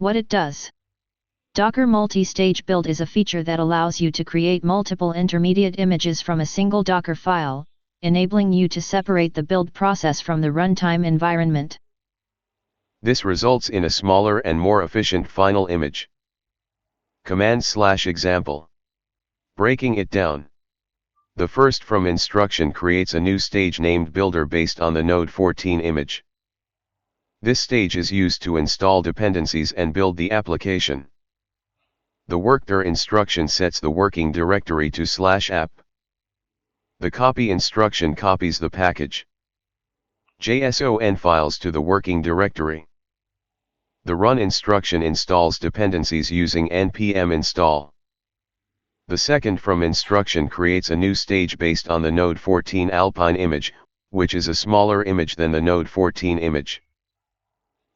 What it does. Docker multi-stage build is a feature that allows you to create multiple intermediate images from a single Docker file, enabling you to separate the build process from the runtime environment. This results in a smaller and more efficient final image. Command/example. Breaking it down. The first from instruction creates a new stage named builder based on the Node 14 image. This stage is used to install dependencies and build the application. The workdir instruction sets the working directory to /app. The copy instruction copies the package JSON files to the working directory. The run instruction installs dependencies using npm install. The second from instruction creates a new stage based on the Node 14 Alpine image, which is a smaller image than the Node 14 image.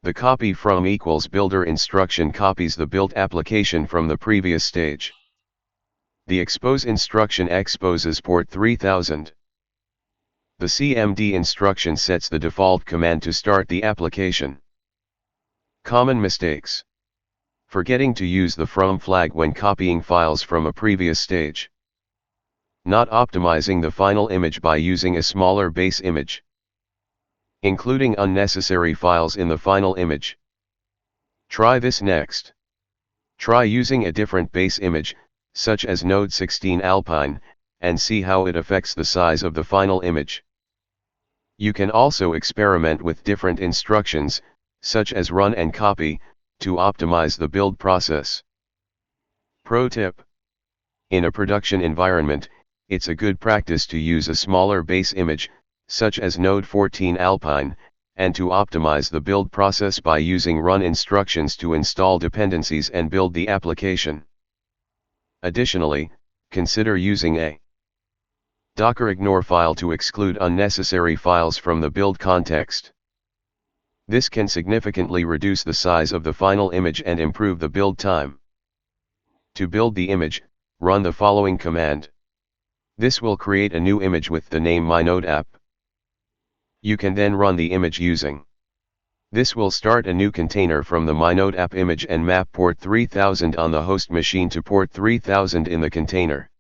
The copy from equals builder instruction copies the built application from the previous stage. The expose instruction exposes port 3000. The cmd instruction sets the default command to start the application. Common mistakes. Forgetting to use the from flag when copying files from a previous stage. Not optimizing the final image by using a smaller base image. Including unnecessary files in the final image. Try this next. Try using a different base image, such as Node 16 Alpine, and see how it affects the size of the final image. You can also experiment with different instructions, such as run and copy, to optimize the build process. Pro tip. In a production environment, it's a good practice to use a smaller base image, such as Node 14 Alpine, and to optimize the build process by using run instructions to install dependencies and build the application. Additionally, consider using a Docker ignore file to exclude unnecessary files from the build context. This can significantly reduce the size of the final image and improve the build time. To build the image, run the following command. This will create a new image with the name myNodeApp. You can then run the image using. This will start a new container from the myNodeApp image and map port 3000 on the host machine to port 3000 in the container.